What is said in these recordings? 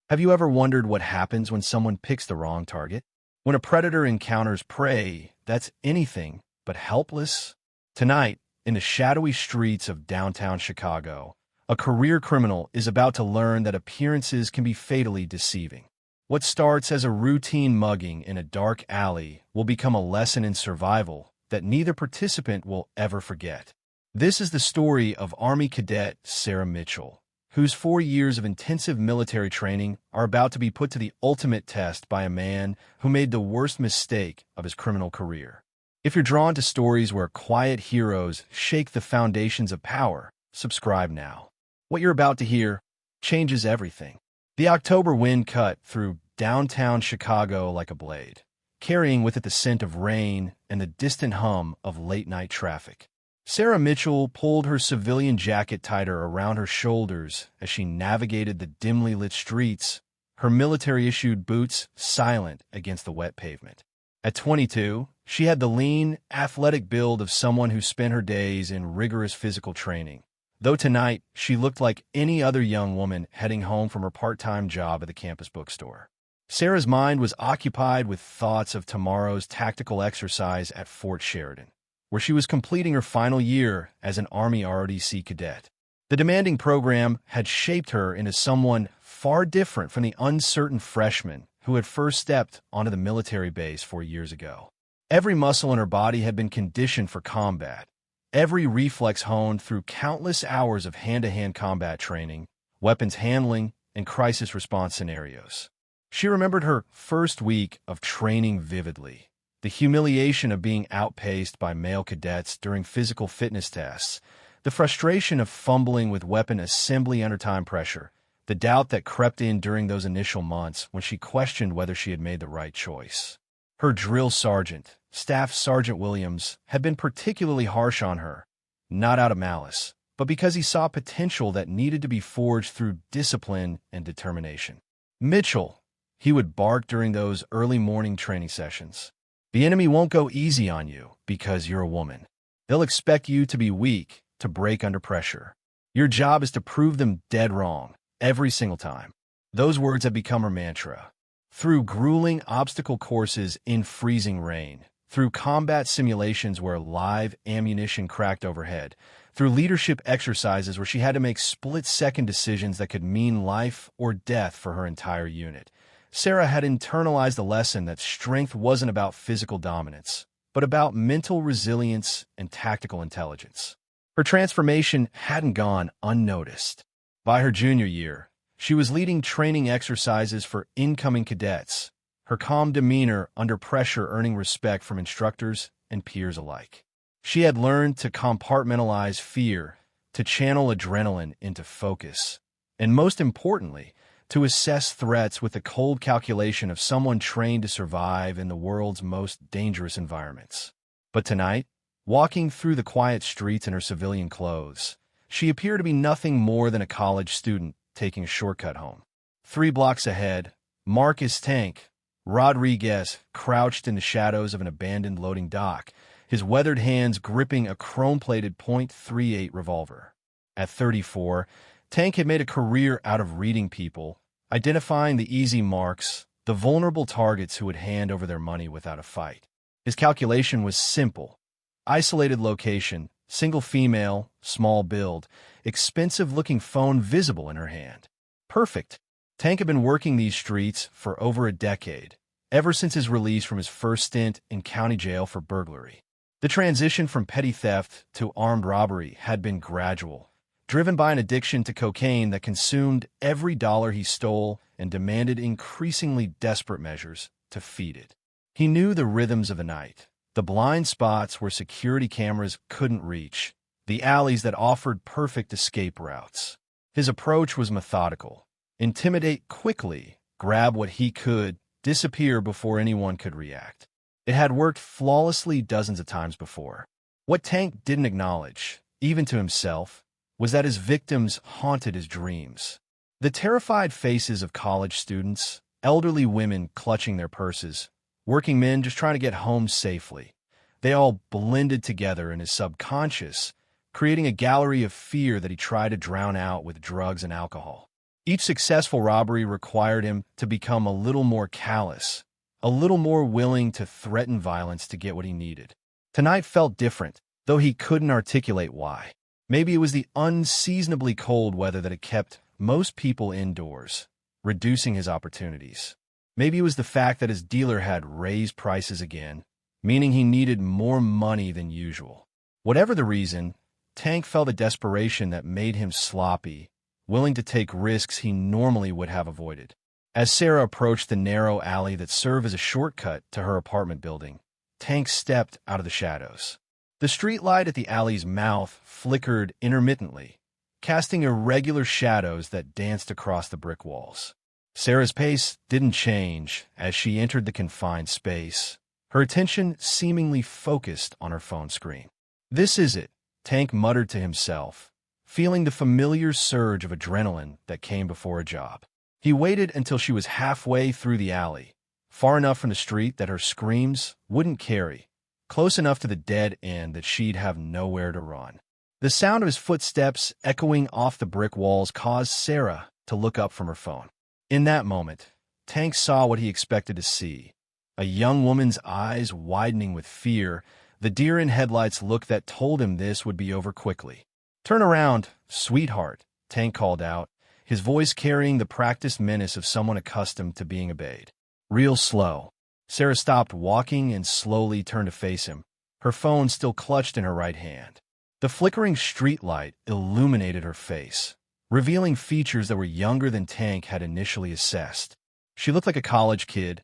Have you ever wondered what happens when someone picks the wrong target? When a predator encounters prey that's anything but helpless? Tonight, in the shadowy streets of downtown Chicago, a career criminal is about to learn that appearances can be fatally deceiving. What starts as a routine mugging in a dark alley will become a lesson in survival that neither participant will ever forget. This is the story of Army cadet Sarah Mitchell, whose 4 years of intensive military training are about to be put to the ultimate test by a man who made the worst mistake of his criminal career. If you're drawn to stories where quiet heroes shake the foundations of power, subscribe now. What you're about to hear changes everything. The October wind cut through downtown Chicago like a blade, carrying with it the scent of rain and the distant hum of late-night traffic. Sarah Mitchell pulled her civilian jacket tighter around her shoulders as she navigated the dimly lit streets, her military-issued boots silent against the wet pavement. At 22, she had the lean, athletic build of someone who spent her days in rigorous physical training, though tonight she looked like any other young woman heading home from her part-time job at the campus bookstore. Sarah's mind was occupied with thoughts of tomorrow's tactical exercise at Fort Sheridan, where she was completing her final year as an Army ROTC cadet. The demanding program had shaped her into someone far different from the uncertain freshman who had first stepped onto the military base 4 years ago. Every muscle in her body had been conditioned for combat, every reflex honed through countless hours of hand-to-hand combat training, weapons handling, and crisis response scenarios. She remembered her first week of training vividly. The humiliation of being outpaced by male cadets during physical fitness tests, the frustration of fumbling with weapon assembly under time pressure, the doubt that crept in during those initial months when she questioned whether she had made the right choice. Her drill sergeant, Staff Sergeant Williams, had been particularly harsh on her, not out of malice, but because he saw potential that needed to be forged through discipline and determination. "Mitchell," he would bark during those early morning training sessions, "the enemy won't go easy on you because you're a woman. They'll expect you to be weak, to break under pressure. Your job is to prove them dead wrong, every single time." Those words have become her mantra. Through grueling obstacle courses in freezing rain, through combat simulations where live ammunition cracked overhead, through leadership exercises where she had to make split-second decisions that could mean life or death for her entire unit, Sarah had internalized the lesson that strength wasn't about physical dominance, but about mental resilience and tactical intelligence. Her transformation hadn't gone unnoticed. By her junior year, she was leading training exercises for incoming cadets, her calm demeanor under pressure earning respect from instructors and peers alike. She had learned to compartmentalize fear, to channel adrenaline into focus, and most importantly, to assess threats with the cold calculation of someone trained to survive in the world's most dangerous environments. But tonight, walking through the quiet streets in her civilian clothes, she appeared to be nothing more than a college student taking a shortcut home. 3 blocks ahead, Marcus Tank Rodriguez crouched in the shadows of an abandoned loading dock, his weathered hands gripping a chrome-plated .38 revolver. At 34, Tank had made a career out of reading people, identifying the easy marks, the vulnerable targets who would hand over their money without a fight. His calculation was simple. Isolated location, single female, small build, expensive-looking phone visible in her hand. Perfect. Tank had been working these streets for over a decade, ever since his release from his first stint in county jail for burglary. The transition from petty theft to armed robbery had been gradual, driven by an addiction to cocaine that consumed every dollar he stole and demanded increasingly desperate measures to feed it. He knew the rhythms of the night, the blind spots where security cameras couldn't reach, the alleys that offered perfect escape routes. His approach was methodical. Intimidate quickly, grab what he could, disappear before anyone could react. It had worked flawlessly dozens of times before. What Tank didn't acknowledge, even to himself, was that his victims haunted his dreams. The terrified faces of college students, elderly women clutching their purses, working men just trying to get home safely. They all blended together in his subconscious, creating a gallery of fear that he tried to drown out with drugs and alcohol. Each successful robbery required him to become a little more callous, a little more willing to threaten violence to get what he needed. Tonight felt different, though he couldn't articulate why. Maybe it was the unseasonably cold weather that had kept most people indoors, reducing his opportunities. Maybe it was the fact that his dealer had raised prices again, meaning he needed more money than usual. Whatever the reason, Tank felt a desperation that made him sloppy, willing to take risks he normally would have avoided. As Sarah approached the narrow alley that served as a shortcut to her apartment building, Tank stepped out of the shadows. The streetlight at the alley's mouth flickered intermittently, casting irregular shadows that danced across the brick walls. Sarah's pace didn't change as she entered the confined space, her attention seemingly focused on her phone screen. "This is it," Tank muttered to himself, feeling the familiar surge of adrenaline that came before a job. He waited until she was halfway through the alley, far enough from the street that her screams wouldn't carry, close enough to the dead end that she'd have nowhere to run. The sound of his footsteps echoing off the brick walls caused Sarah to look up from her phone. In that moment, Tank saw what he expected to see, a young woman's eyes widening with fear, the deer-in-headlights look that told him this would be over quickly. "Turn around, sweetheart," Tank called out, his voice carrying the practiced menace of someone accustomed to being obeyed. Real slow. Sarah stopped walking and slowly turned to face him, her phone still clutched in her right hand. The flickering streetlight illuminated her face, revealing features that were younger than Tank had initially assessed. She looked like a college kid,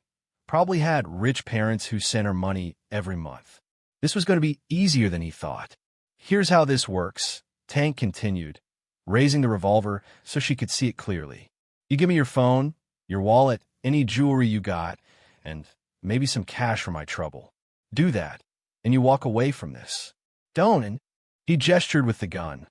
probably had rich parents who sent her money every month. This was going to be easier than he thought. "Here's how this works," Tank continued, raising the revolver so she could see it clearly. "You give me your phone, your wallet, any jewelry you got, and maybe some cash for my trouble. Do that, and you walk away from this. Don't," and he gestured with the gun,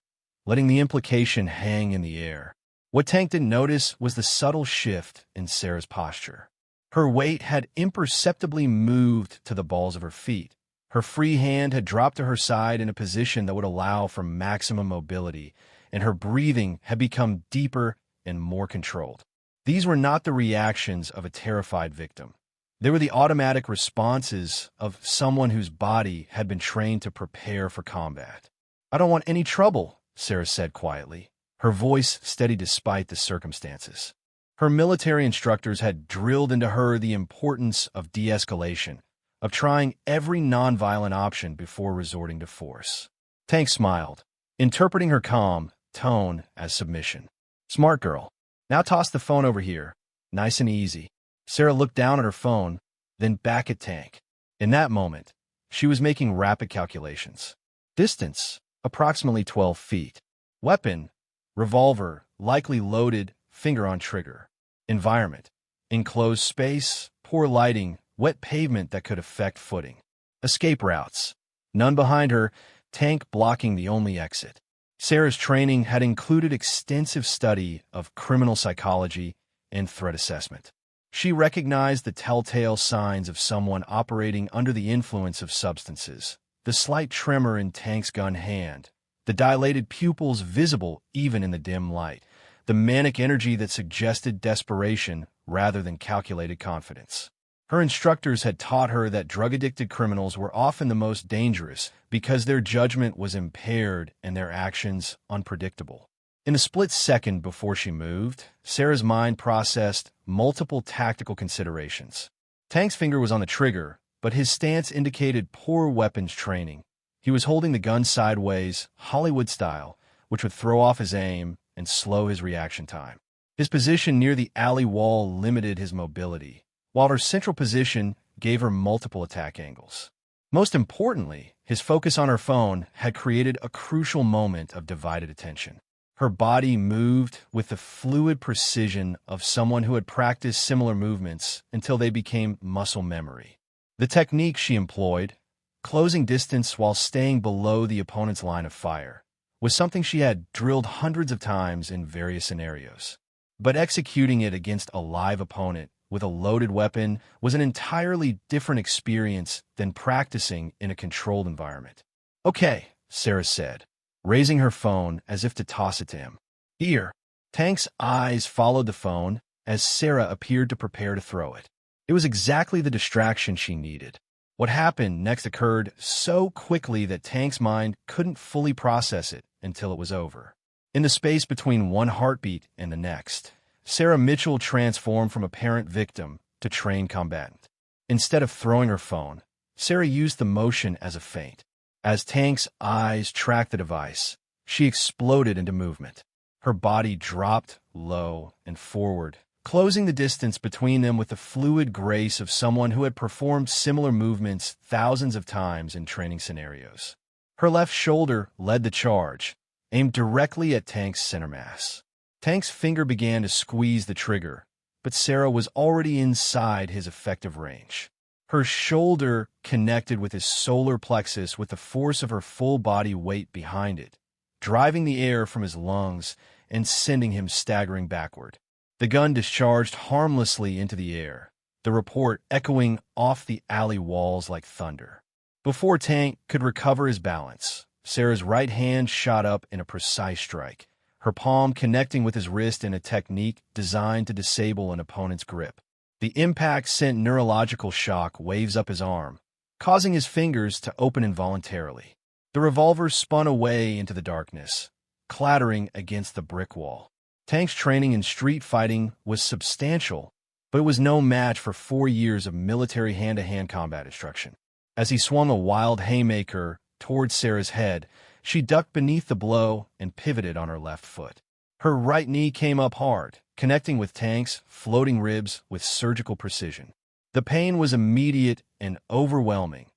letting the implication hang in the air. What Tank didn't notice was the subtle shift in Sarah's posture. Her weight had imperceptibly moved to the balls of her feet. Her free hand had dropped to her side in a position that would allow for maximum mobility, and her breathing had become deeper and more controlled. These were not the reactions of a terrified victim. They were the automatic responses of someone whose body had been trained to prepare for combat. "I don't want any trouble," Sarah said quietly, her voice steady despite the circumstances. Her military instructors had drilled into her the importance of de-escalation, of trying every nonviolent option before resorting to force. Tank smiled, interpreting her calm tone as submission. "Smart girl. Now toss the phone over here. Nice and easy." Sarah looked down at her phone, then back at Tank. In that moment, she was making rapid calculations. Distance, approximately 12 feet. Weapon, revolver, likely loaded, finger on trigger. Environment, enclosed space, poor lighting, wet pavement that could affect footing. Escape routes, none behind her, Tank blocking the only exit. Sarah's training had included extensive study of criminal psychology and threat assessment. She recognized the telltale signs of someone operating under the influence of substances, the slight tremor in Tank's gun hand, the dilated pupils visible even in the dim light, the manic energy that suggested desperation rather than calculated confidence. Her instructors had taught her that drug-addicted criminals were often the most dangerous because their judgment was impaired and their actions unpredictable. In the split second before she moved, Sarah's mind processed multiple tactical considerations. Tank's finger was on the trigger, but his stance indicated poor weapons training. He was holding the gun sideways, Hollywood style, which would throw off his aim and slow his reaction time. His position near the alley wall limited his mobility, while her central position gave her multiple attack angles. Most importantly, his focus on her phone had created a crucial moment of divided attention. Her body moved with the fluid precision of someone who had practiced similar movements until they became muscle memory. The technique she employed, closing distance while staying below the opponent's line of fire, was something she had drilled hundreds of times in various scenarios. But executing it against a live opponent with a loaded weapon was an entirely different experience than practicing in a controlled environment. "Okay," Sarah said, raising her phone as if to toss it to him. "Here." Tank's eyes followed the phone as Sarah appeared to prepare to throw it. It was exactly the distraction she needed. What happened next occurred so quickly that Tank's mind couldn't fully process it until it was over. In the space between one heartbeat and the next, Sarah Mitchell transformed from apparent victim to trained combatant. Instead of throwing her phone, Sarah used the motion as a feint. As Tank's eyes tracked the device, she exploded into movement. Her body dropped low and forward, closing the distance between them with the fluid grace of someone who had performed similar movements thousands of times in training scenarios. Her left shoulder led the charge, aimed directly at Tank's center mass. Tank's finger began to squeeze the trigger, but Sarah was already inside his effective range. Her shoulder connected with his solar plexus with the force of her full body weight behind it, driving the air from his lungs and sending him staggering backward. The gun discharged harmlessly into the air, the report echoing off the alley walls like thunder. Before Tank could recover his balance, Sarah's right hand shot up in a precise strike, her palm connecting with his wrist in a technique designed to disable an opponent's grip. The impact sent neurological shock waves up his arm, causing his fingers to open involuntarily. The revolver spun away into the darkness, clattering against the brick wall. Tank's training in street fighting was substantial, but it was no match for 4 years of military hand-to-hand combat instruction. As he swung a wild haymaker toward Sarah's head, she ducked beneath the blow and pivoted on her left foot. Her right knee came up hard, connecting with Tank's floating ribs with surgical precision. The pain was immediate and overwhelming,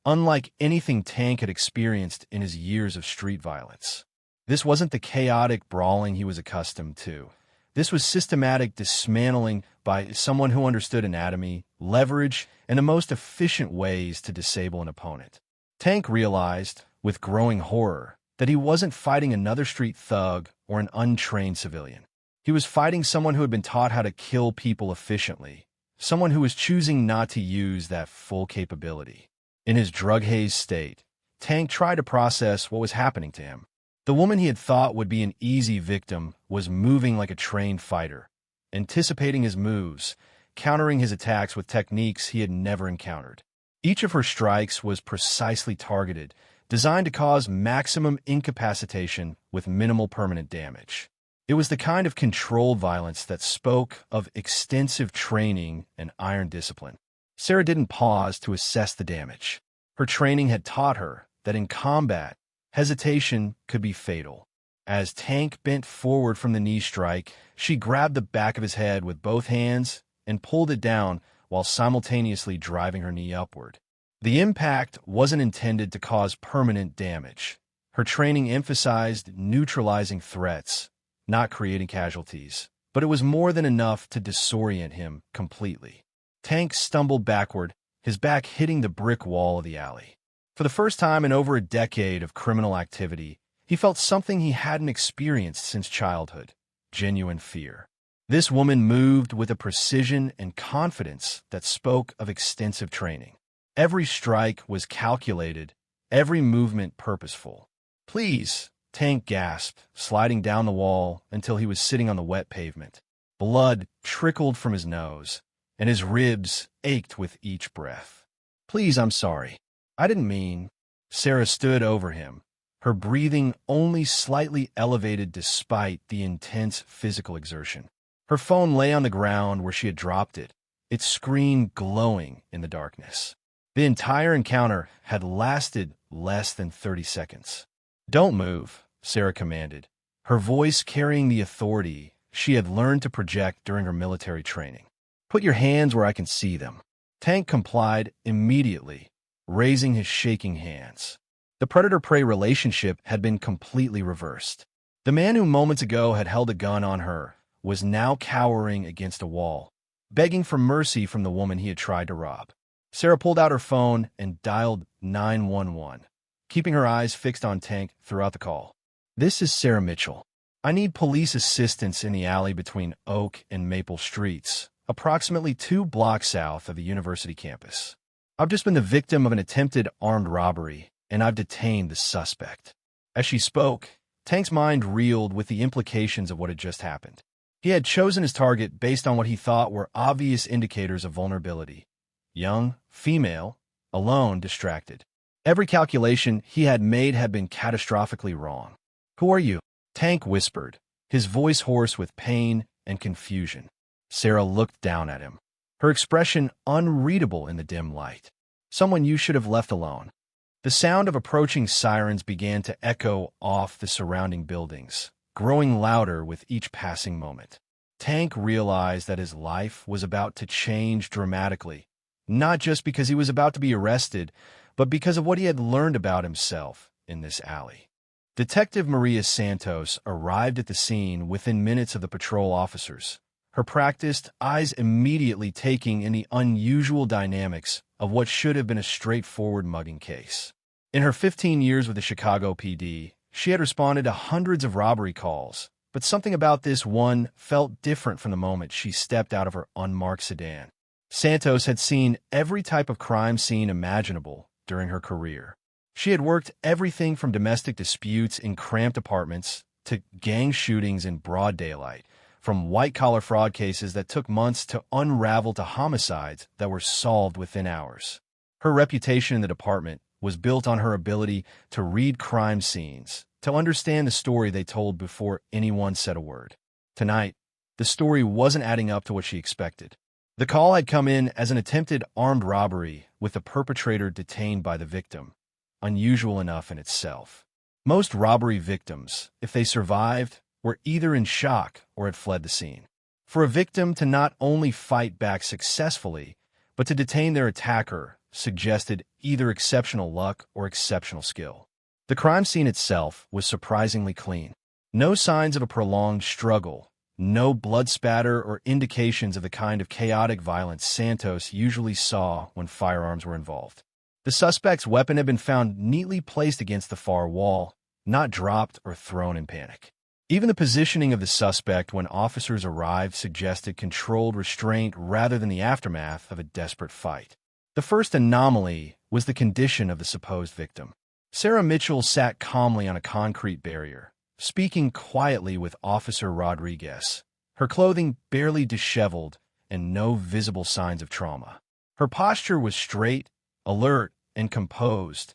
unlike anything Tank had experienced in his years of street violence. This wasn't the chaotic brawling he was accustomed to. This was systematic dismantling by someone who understood anatomy, leverage, and the most efficient ways to disable an opponent. Tank realized, with growing horror, that he wasn't fighting another street thug or an untrained civilian. He was fighting someone who had been taught how to kill people efficiently, someone who was choosing not to use that full capability. In his drug-hazed state, Tank tried to process what was happening to him. The woman he had thought would be an easy victim was moving like a trained fighter, anticipating his moves, countering his attacks with techniques he had never encountered. Each of her strikes was precisely targeted, designed to cause maximum incapacitation with minimal permanent damage. It was the kind of controlled violence that spoke of extensive training and iron discipline. Sarah didn't pause to assess the damage. Her training had taught her that in combat, hesitation could be fatal. As Tank bent forward from the knee strike, she grabbed the back of his head with both hands and pulled it down while simultaneously driving her knee upward. The impact wasn't intended to cause permanent damage. Her training emphasized neutralizing threats, not creating casualties, but it was more than enough to disorient him completely. Tank stumbled backward, his back hitting the brick wall of the alley. For the first time in over a decade of criminal activity, he felt something he hadn't experienced since childhood: genuine fear. This woman moved with a precision and confidence that spoke of extensive training. Every strike was calculated, every movement purposeful. "Please," Tank gasped, sliding down the wall until he was sitting on the wet pavement. Blood trickled from his nose, and his ribs ached with each breath. "Please, I'm sorry. I didn't mean." Sarah stood over him, her breathing only slightly elevated despite the intense physical exertion. Her phone lay on the ground where she had dropped it, its screen glowing in the darkness. The entire encounter had lasted less than 30 seconds. "Don't move," Sarah commanded, her voice carrying the authority she had learned to project during her military training. "Put your hands where I can see them." Tank complied immediately, raising his shaking hands. The predator-prey relationship had been completely reversed. The man who moments ago had held a gun on her was now cowering against a wall, begging for mercy from the woman he had tried to rob. Sarah pulled out her phone and dialed 911, keeping her eyes fixed on Tank throughout the call. "This is Sarah Mitchell. I need police assistance in the alley between Oak and Maple Streets, approximately 2 blocks south of the university campus. I've just been the victim of an attempted armed robbery, and I've detained the suspect." As she spoke, Tank's mind reeled with the implications of what had just happened. He had chosen his target based on what he thought were obvious indicators of vulnerability. Young, female, alone, distracted. Every calculation he had made had been catastrophically wrong. "Who are you?" Tank whispered, his voice hoarse with pain and confusion. Sarah looked down at him, her expression unreadable in the dim light. "Someone you should have left alone." The sound of approaching sirens began to echo off the surrounding buildings, growing louder with each passing moment. Tank realized that his life was about to change dramatically, not just because he was about to be arrested, but because of what he had learned about himself in this alley. Detective Maria Santos arrived at the scene within minutes of the patrol officers, her practiced eyes immediately taking in the unusual dynamics of what should have been a straightforward mugging case. In her 15 years with the Chicago PD, she had responded to hundreds of robbery calls, but something about this one felt different from the moment she stepped out of her unmarked sedan. Santos had seen every type of crime scene imaginable during her career. She had worked everything from domestic disputes in cramped apartments to gang shootings in broad daylight, from white-collar fraud cases that took months to unravel to homicides that were solved within hours. Her reputation in the department was built on her ability to read crime scenes, to understand the story they told before anyone said a word. Tonight, the story wasn't adding up to what she expected. The call had come in as an attempted armed robbery with the perpetrator detained by the victim, unusual enough in itself. Most robbery victims, if they survived, were either in shock or had fled the scene. For a victim to not only fight back successfully, but to detain their attacker suggested either exceptional luck or exceptional skill. The crime scene itself was surprisingly clean. No signs of a prolonged struggle, no blood spatter or indications of the kind of chaotic violence Santos usually saw when firearms were involved. The suspect's weapon had been found neatly placed against the far wall, not dropped or thrown in panic. Even the positioning of the suspect when officers arrived suggested controlled restraint rather than the aftermath of a desperate fight. The first anomaly was the condition of the supposed victim. Sarah Mitchell sat calmly on a concrete barrier, speaking quietly with Officer Rodriguez, her clothing barely disheveled and no visible signs of trauma. Her posture was straight, alert, and composed,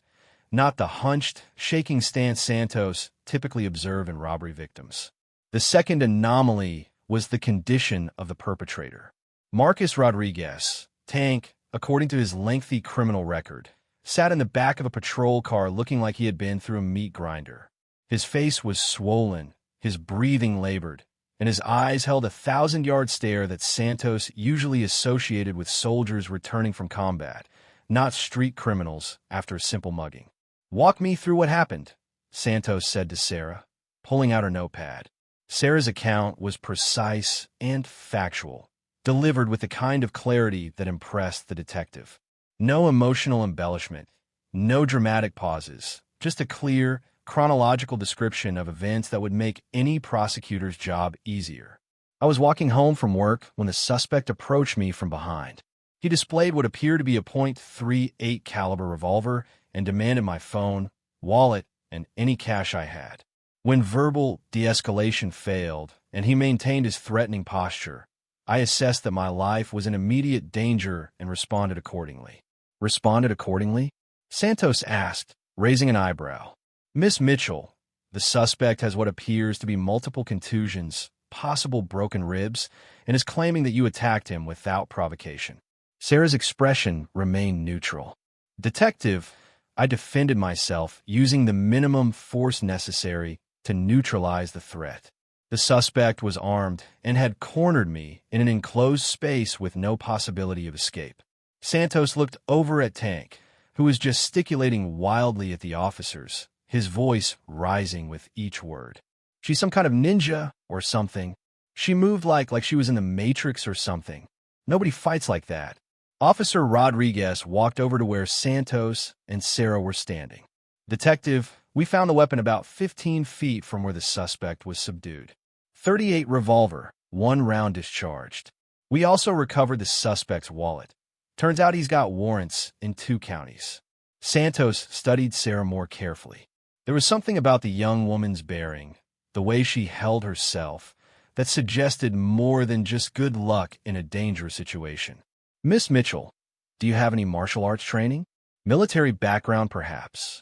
not the hunched, shaking stance Santos typically observe in robbery victims. The second anomaly was the condition of the perpetrator. Marcus Rodriguez, Tank, according to his lengthy criminal record, sat in the back of a patrol car looking like he had been through a meat grinder. His face was swollen, his breathing labored, and his eyes held a 1,000-yard stare that Santos usually associated with soldiers returning from combat, not street criminals after a simple mugging. "Walk me through what happened," Santos said to Sarah, pulling out her notepad. Sarah's account was precise and factual, delivered with the kind of clarity that impressed the detective. No emotional embellishment, no dramatic pauses, just a clear, chronological description of events that would make any prosecutor's job easier. "I was walking home from work when the suspect approached me from behind. He displayed what appeared to be a .38 caliber revolver and demanded my phone, wallet, and any cash I had. When verbal de-escalation failed and he maintained his threatening posture, I assessed that my life was in immediate danger and responded accordingly." "Responded accordingly?" Santos asked, raising an eyebrow. "Miss Mitchell, the suspect has what appears to be multiple contusions, possible broken ribs, and is claiming that you attacked him without provocation." Sarah's expression remained neutral. "Detective, I defended myself using the minimum force necessary to neutralize the threat. The suspect was armed and had cornered me in an enclosed space with no possibility of escape." Santos looked over at Tank, who was gesticulating wildly at the officers, his voice rising with each word. "She's some kind of ninja or something. She moved like she was in the Matrix or something. Nobody fights like that." Officer Rodriguez walked over to where Santos and Sarah were standing. "Detective, we found the weapon about 15 feet from where the suspect was subdued. .38 revolver, 1 round discharged. We also recovered the suspect's wallet. Turns out he's got warrants in 2 counties." Santos studied Sarah more carefully. There was something about the young woman's bearing, the way she held herself, that suggested more than just good luck in a dangerous situation. Miss Mitchell, do you have any martial arts training? Military background, perhaps?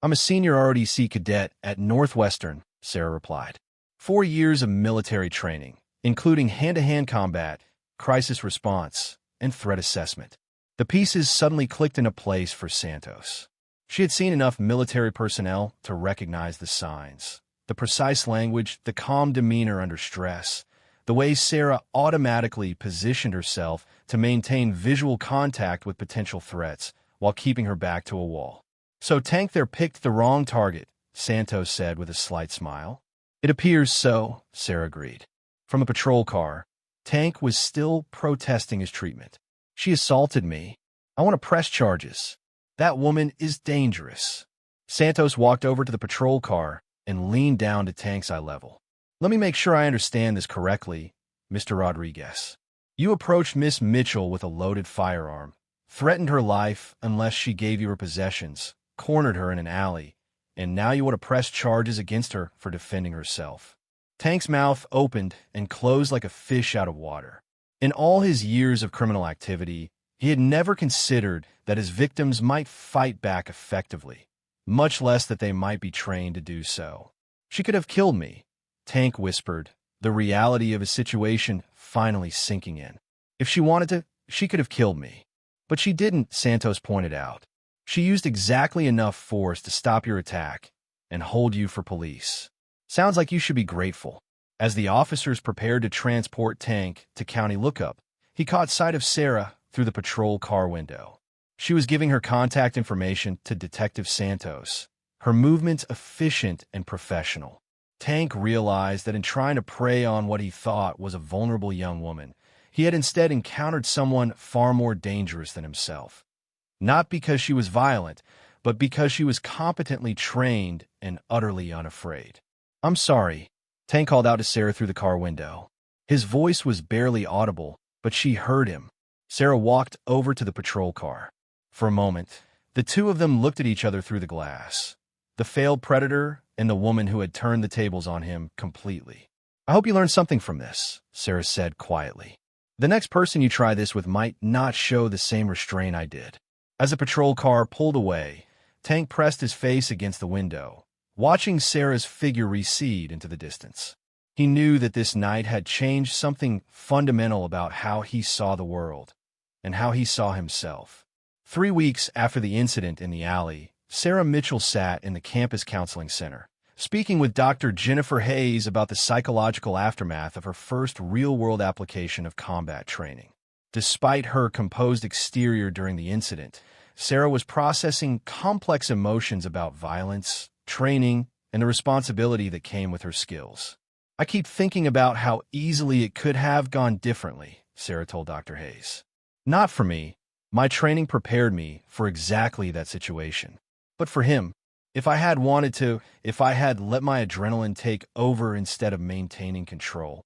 I'm a senior ROTC cadet at Northwestern, Sarah replied. 4 years of military training, including hand-to-hand combat, crisis response, and threat assessment. The pieces suddenly clicked into place for Santos. She had seen enough military personnel to recognize the signs. The precise language, the calm demeanor under stress, the way Sarah automatically positioned herself to maintain visual contact with potential threats while keeping her back to a wall. So Tank there picked the wrong target, Santos said with a slight smile. It appears so, Sarah agreed. From a patrol car, Tank was still protesting his treatment. She assaulted me. I want to press charges. That woman is dangerous. Santos walked over to the patrol car and leaned down to Tank's eye level. Let me make sure I understand this correctly, Mr. Rodriguez. You approached Miss Mitchell with a loaded firearm, threatened her life unless she gave you her possessions, cornered her in an alley, and now you want to press charges against her for defending herself. Tank's mouth opened and closed like a fish out of water. In all his years of criminal activity, he had never considered that his victims might fight back effectively, much less that they might be trained to do so. She could have killed me, Tank whispered, the reality of his situation finally sinking in. If she wanted to, she could have killed me. But she didn't, Santos pointed out. She used exactly enough force to stop your attack and hold you for police. Sounds like you should be grateful. As the officers prepared to transport Tank to County Lookup, he caught sight of Sarah through the patrol car window. She was giving her contact information to Detective Santos, her movements efficient and professional. Tank realized that in trying to prey on what he thought was a vulnerable young woman, he had instead encountered someone far more dangerous than himself. Not because she was violent, but because she was competently trained and utterly unafraid. I'm sorry, Tank called out to Sarah through the car window. His voice was barely audible, but she heard him. Sarah walked over to the patrol car. For a moment, the two of them looked at each other through the glass. The failed predator and the woman who had turned the tables on him completely. I hope you learned something from this, Sarah said quietly. The next person you try this with might not show the same restraint I did. As the patrol car pulled away, Tank pressed his face against the window, watching Sarah's figure recede into the distance. He knew that this night had changed something fundamental about how he saw the world and how he saw himself. 3 weeks after the incident in the alley, Sarah Mitchell sat in the campus counseling center, speaking with Dr. Jennifer Hayes about the psychological aftermath of her first real-world application of combat training. Despite her composed exterior during the incident, Sarah was processing complex emotions about violence, training, and the responsibility that came with her skills. I keep thinking about how easily it could have gone differently, Sarah told Dr. Hayes. Not for me. My training prepared me for exactly that situation. But for him, if I had wanted to, if I had let my adrenaline take over instead of maintaining control.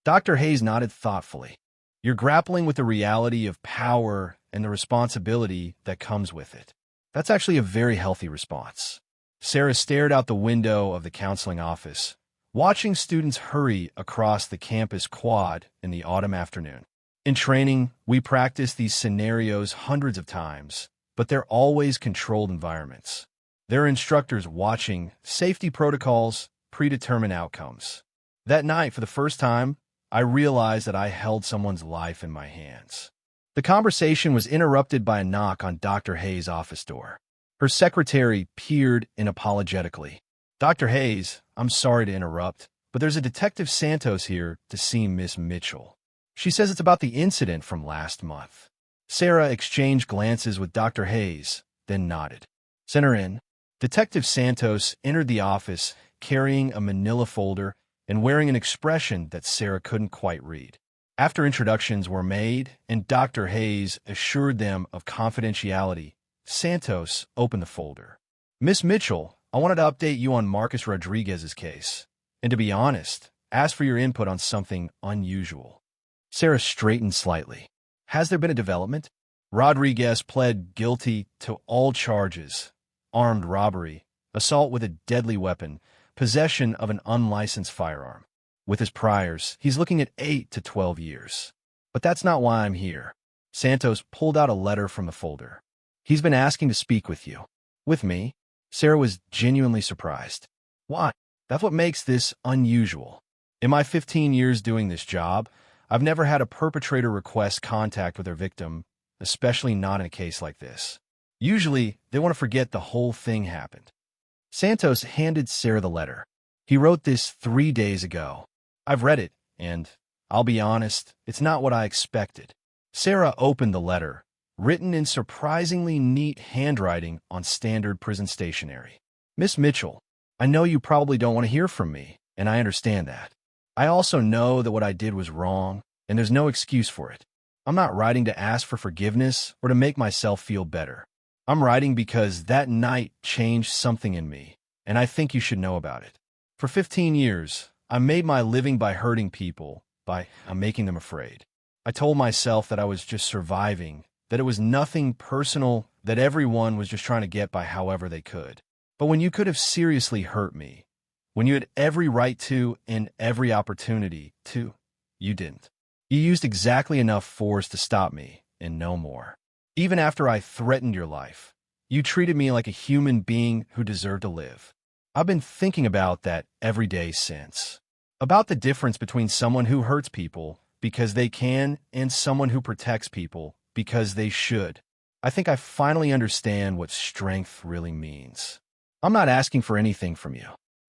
Dr. Hayes nodded thoughtfully. You're grappling with the reality of power and the responsibility that comes with it. That's actually a very healthy response. Sarah stared out the window of the counseling office, watching students hurry across the campus quad in the autumn afternoon. In training, we practice these scenarios hundreds of times, but they're always controlled environments. There are instructors watching, safety protocols, predetermined outcomes. That night, for the first time, I realized that I held someone's life in my hands. The conversation was interrupted by a knock on Dr. Hayes' office door. Her secretary peered in apologetically. Dr. Hayes, I'm sorry to interrupt, but there's a Detective Santos here to see Miss Mitchell. She says it's about the incident from last month. Sarah exchanged glances with Dr. Hayes, then nodded. Send her in. Detective Santos entered the office carrying a manila folder and wearing an expression that Sarah couldn't quite read. After introductions were made and Dr. Hayes assured them of confidentiality, Santos opened the folder. Miss Mitchell, I wanted to update you on Marcus Rodriguez's case, and to be honest, ask for your input on something unusual. Sarah straightened slightly. Has there been a development? Rodriguez pled guilty to all charges: armed robbery, assault with a deadly weapon, possession of an unlicensed firearm. With his priors, he's looking at 8 to 12 years. But that's not why I'm here. Santos pulled out a letter from the folder. He's been asking to speak with you. With me? Sarah was genuinely surprised. Why? That's what makes this unusual. In my 15 years doing this job, I've never had a perpetrator request contact with their victim, especially not in a case like this. Usually, they want to forget the whole thing happened. Santos handed Sarah the letter. He wrote this 3 days ago. I've read it, and I'll be honest, it's not what I expected. Sarah opened the letter, written in surprisingly neat handwriting on standard prison stationery. Miss Mitchell, I know you probably don't want to hear from me, and I understand that. I also know that what I did was wrong, and there's no excuse for it. I'm not writing to ask for forgiveness or to make myself feel better. I'm writing because that night changed something in me, and I think you should know about it. For 15 years, I made my living by hurting people, by making them afraid. I told myself that I was just surviving, that it was nothing personal, that everyone was just trying to get by however they could. But when you could have seriously hurt me, when you had every right to and every opportunity to, you didn't. You used exactly enough force to stop me, and no more. Even after I threatened your life, you treated me like a human being who deserved to live. I've been thinking about that every day since. About the difference between someone who hurts people because they can and someone who protects people because they should. I think I finally understand what strength really means. I'm not asking for anything from you.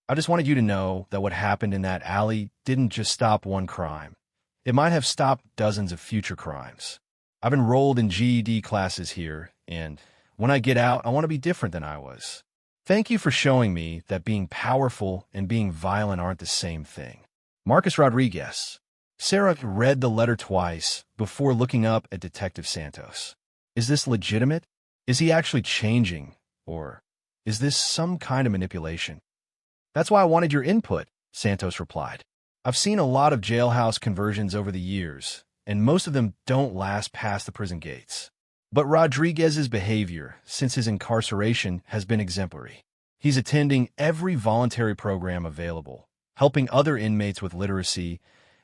I just wanted you to know that what happened in that alley didn't just stop one crime. It might have stopped dozens of future crimes. I've enrolled in GED classes here, and when I get out, I want to be different than I was. Thank you for showing me that being powerful and being violent aren't the same thing. Marcus Rodriguez. Sarah read the letter twice before looking up at Detective Santos. Is this legitimate? Is he actually changing? Or is this some kind of manipulation? That's why I wanted your input, Santos replied. I've seen a lot of jailhouse conversions over the years, and most of them don't last past the prison gates. But Rodriguez's behavior since his incarceration has been exemplary. He's attending every voluntary program available, helping other inmates with literacy,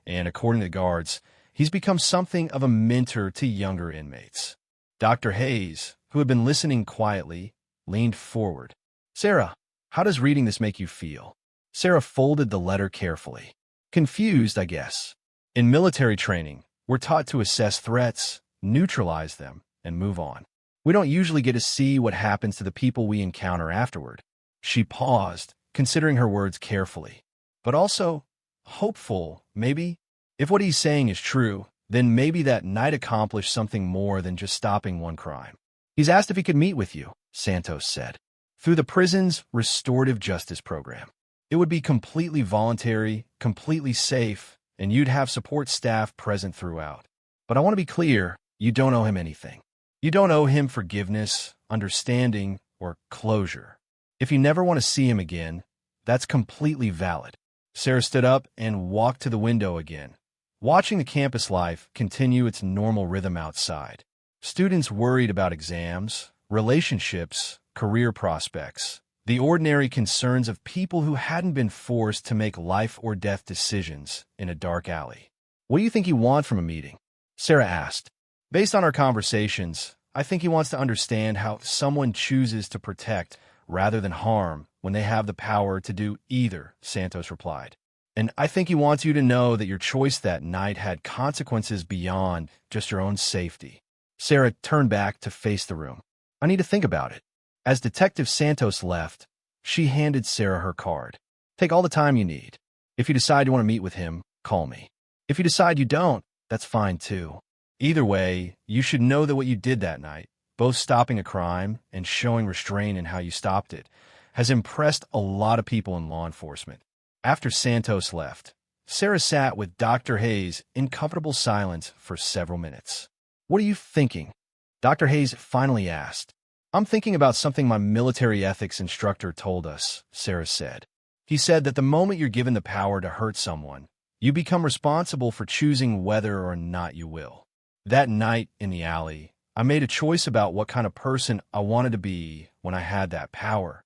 and according to the guards, he's become something of a mentor to younger inmates. Dr. Hayes, who had been listening quietly, leaned forward. Sarah, how does reading this make you feel? Sarah folded the letter carefully. Confused, I guess. In military training, we're taught to assess threats, neutralize them, and move on. We don't usually get to see what happens to the people we encounter afterward. She paused, considering her words carefully. But also, hopeful, maybe? If what he's saying is true, then maybe that night accomplished something more than just stopping one crime. He's asked if he could meet with you, Santos said. Through the prison's restorative justice program. It would be completely voluntary, completely safe, and you'd have support staff present throughout. But I want to be clear, you don't owe him anything. You don't owe him forgiveness, understanding, or closure. If you never want to see him again, that's completely valid. Sarah stood up and walked to the window again, watching the campus life continue its normal rhythm outside. Students worried about exams, relationships, career prospects, the ordinary concerns of people who hadn't been forced to make life or death decisions in a dark alley. What do you think you want from a meeting? Sarah asked. Based on our conversations, I think he wants to understand how someone chooses to protect rather than harm when they have the power to do either, Santos replied. And I think he wants you to know that your choice that night had consequences beyond just your own safety. Sarah turned back to face the room. I need to think about it. As Detective Santos left, she handed Sarah her card. Take all the time you need. If you decide you want to meet with him, call me. If you decide you don't, that's fine too. Either way, you should know that what you did that night, both stopping a crime and showing restraint in how you stopped it, has impressed a lot of people in law enforcement. After Santos left, Sarah sat with Dr. Hayes in comfortable silence for several minutes. What are you thinking? Dr. Hayes finally asked. I'm thinking about something my military ethics instructor told us, Sarah said. He said that the moment you're given the power to hurt someone, you become responsible for choosing whether or not you will. That night in the alley, I made a choice about what kind of person I wanted to be when I had that power.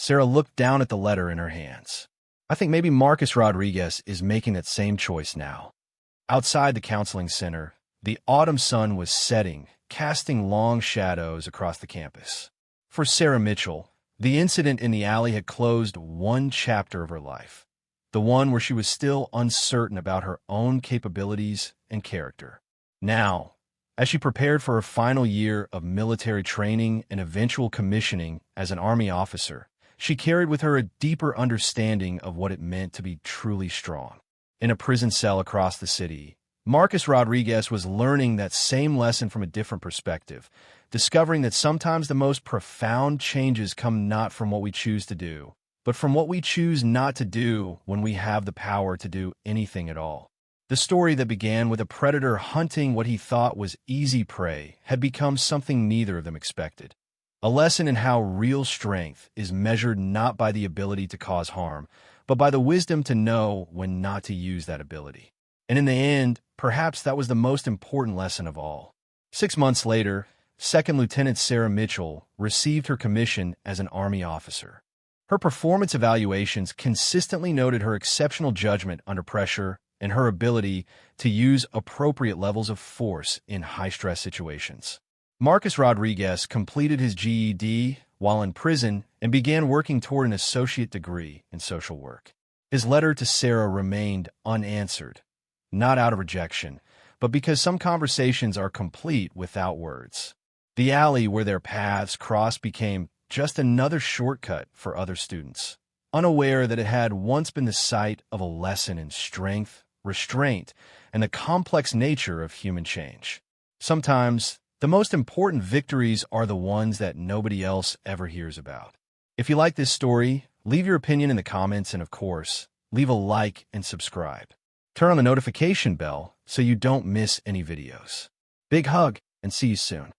Sarah looked down at the letter in her hands. I think maybe Marcus Rodriguez is making that same choice now. Outside the counseling center, the autumn sun was setting, casting long shadows across the campus. For Sarah Mitchell, the incident in the alley had closed one chapter of her life, the one where she was still uncertain about her own capabilities and character. Now, as she prepared for her final year of military training and eventual commissioning as an Army officer, she carried with her a deeper understanding of what it meant to be truly strong. In a prison cell across the city, Marcus Rodriguez was learning that same lesson from a different perspective, discovering that sometimes the most profound changes come not from what we choose to do, but from what we choose not to do when we have the power to do anything at all. The story that began with a predator hunting what he thought was easy prey had become something neither of them expected. A lesson in how real strength is measured not by the ability to cause harm, but by the wisdom to know when not to use that ability. And in the end, perhaps that was the most important lesson of all. 6 months later, Second Lieutenant Sarah Mitchell received her commission as an Army officer. Her performance evaluations consistently noted her exceptional judgment under pressure and her ability to use appropriate levels of force in high-stress situations. Marcus Rodriguez completed his GED while in prison and began working toward an associate degree in social work. His letter to Sarah remained unanswered, not out of rejection, but because some conversations are complete without words. The alley where their paths crossed became just another shortcut for other students, unaware that it had once been the site of a lesson in strength, restraint, and the complex nature of human change. Sometimes, the most important victories are the ones that nobody else ever hears about. If you like this story, leave your opinion in the comments and, of course, leave a like and subscribe. Turn on the notification bell so you don't miss any videos. Big hug and see you soon.